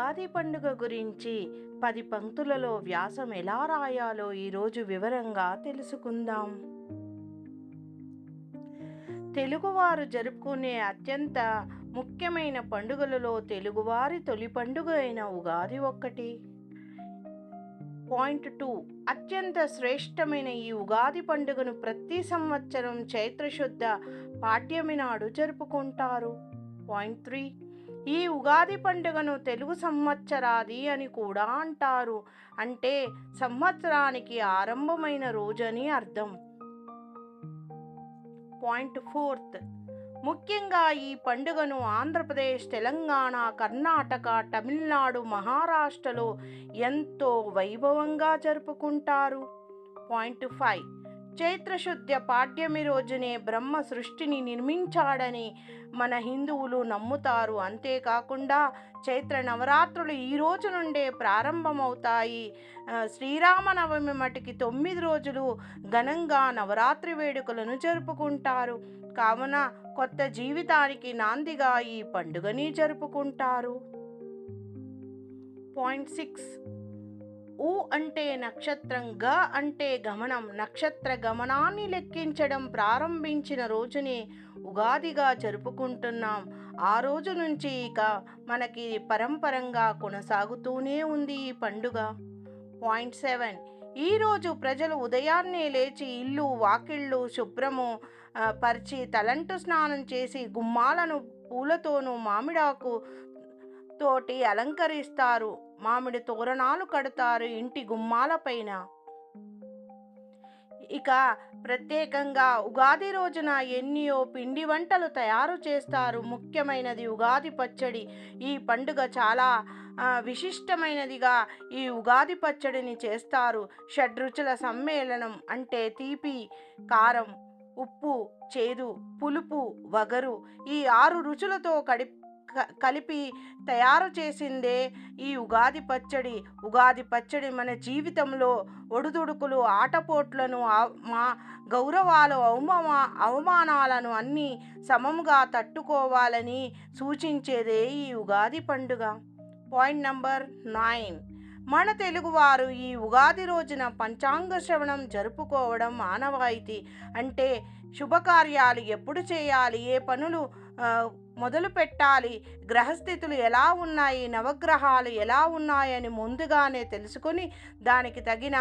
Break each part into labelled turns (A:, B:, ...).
A: ఉగాది పండుగ గురించి 10 పంక్తులలో వ్యాసం ఎలా రాయాలో ఈరోజు వివరంగా తెలుసుకుందాం. తెలుగువారు జరుపుకునే అత్యంత ముఖ్యమైన పండుగలలో తెలుగువారి తొలి పండుగ అయిన ఉగాది ఒక్కటి. పాయింట్ 2, అత్యంత శ్రేష్టమైన ఈ ఉగాది పండుగను ప్రతి సంవత్సరం చైత్రశుద్ధ పాడ్యమి నాడు జరుపుకుంటారు. పాయింట్ 3, ఈ ఉగాది పండుగను తెలుగు సంవత్సరాది అని కూడా అంటారు. అంటే సంవత్సరానికి ఆరంభమైన రోజని అర్థం. పాయింట్ 4, ముఖ్యంగా ఈ పండుగను ఆంధ్రప్రదేశ్, తెలంగాణ, కర్ణాటక, తమిళనాడు, మహారాష్ట్రలో ఎంతో వైభవంగా జరుపుకుంటారు. పాయింట్ 5, చైత్రశుద్ధ పాడ్యమి రోజునే బ్రహ్మ సృష్టిని నిర్మించాడని మన హిందువులు నమ్ముతారు. అంతేకాకుండా చైత్ర నవరాత్రులు ఈ రోజు నుండే ప్రారంభమవుతాయి. శ్రీరామనవమి మటుకి 9 రోజులు ఘనంగా నవరాత్రి వేడుకలను జరుపుకుంటారు. కావున కొత్త జీవితానికి నాందిగా ఈ పండుగని జరుపుకుంటారు. పాయింట్ 6, ఉ అంటే నక్షత్రం, గ అంటే గమనం. నక్షత్ర గమనాన్ని లెక్కించడం ప్రారంభించిన రోజునే ఉగాదిగా జరుపుకుంటున్నాం. ఆ రోజు నుంచి ఇక మనకి పరంపరంగా కొనసాగుతూనే ఉంది ఈ పండుగ. పాయింట్ 7, ఈరోజు ప్రజలు ఉదయాన్నే లేచి ఇల్లు వాకిళ్ళు శుభ్రము పరిచి తలంటు స్నానం చేసి గుమ్మాలను పూలతోనూ మామిడాకు తోటి అలంకరిస్తారు. మామిడి తోరణాలు కడతారు ఇంటి గుమ్మాల పైన. ఇక ప్రత్యేకంగా ఉగాది రోజున ఎన్నో పిండి వంటలు తయారు చేస్తారు. ముఖ్యమైనది ఉగాది పచ్చడి. ఈ పండుగ చాలా విశిష్టమైనదిగా ఈ ఉగాది పచ్చడిని చేస్తారు. షడ్రుచుల సమ్మేళనం అంటే తీపి, కారం, ఉప్పు, చేదు, పులుపు, వగరు ఈ 6 రుచులతో కలిపి తయారు చేసిందే ఈ ఉగాది పచ్చడి. ఉగాది పచ్చడి మన జీవితంలో ఒడిదుడుకులు, ఆటపోట్లను, మా గౌరవాలు, అవమానాలను అన్నీ సమముగా తట్టుకోవాలని సూచించేదే ఈ ఉగాది పండుగ. పాయింట్ నంబర్ 9, మన తెలుగువారు ఈ ఉగాది రోజున పంచాంగ శ్రవణం జరుపుకోవడం ఆనవాయితీ. అంటే శుభకార్యాలు ఎప్పుడు చేయాలి, ఏ పనులు మొదలు పెట్టాలి, గ్రహస్థితులు ఎలా ఉన్నాయి, నవగ్రహాలు ఎలా ఉన్నాయని ముందుగానే తెలుసుకొని దానికి తగిన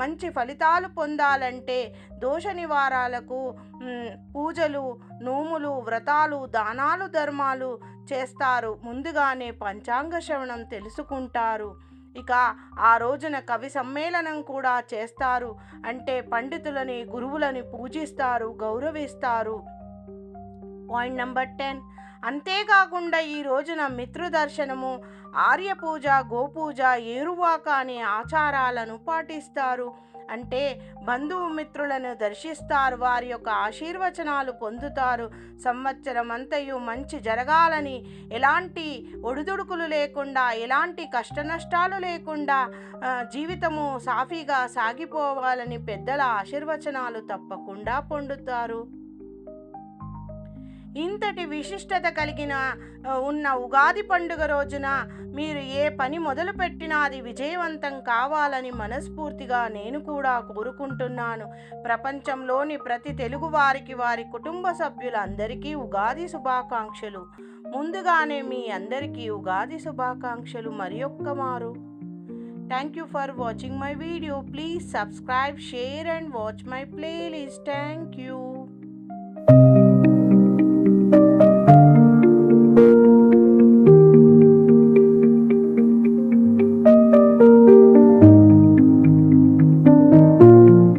A: మంచి ఫలితాలు పొందాలంటే దోష నివారాలకు పూజలు, నోములు, వ్రతాలు, దానాలు, ధర్మాలు చేస్తారు. ముందుగానే పంచాంగ శ్రవణం తెలుసుకుంటారు. ఇక ఆ రోజున కవి సమ్మేళనం కూడా చేస్తారు. అంటే పండితులని, గురువులని పూజిస్తారు, గౌరవిస్తారు. పాయింట్ నంబర్ 10, అంతేకాకుండా ఈ రోజున మిత్రదర్శనము, ఆర్యపూజ, గోపూజ, ఏరువాక అనే ఆచారాలను పాటిస్తారు. అంటే బంధుమిత్రులను దర్శిస్తారు, వారి యొక్క ఆశీర్వచనాలు పొందుతారు. సంవత్సరం అంతయు మంచి జరగాలని, ఎలాంటి ఒడిదుడుకులు లేకుండా, ఎలాంటి కష్టనష్టాలు లేకుండా జీవితము సాఫీగా సాగిపోవాలని పెద్దల ఆశీర్వచనాలు తప్పకుండా పొందుతారు. ఇంతటి విశిష్టత కలిగిన ఉన్న ఉగాది పండుగ రోజున మీరు ఏ పని మొదలుపెట్టినా అది విజయవంతం కావాలని మనస్ఫూర్తిగా నేను కూడా కోరుకుంటున్నాను. ప్రపంచంలోని ప్రతి తెలుగు వారికి, వారి కుటుంబ సభ్యులందరికీ ఉగాది శుభాకాంక్షలు. ముందుగానే మీ అందరికీ ఉగాది శుభాకాంక్షలు మరియొక్క మారు. Thank you for watching my video. Please subscribe, share and watch my playlist. Thank you.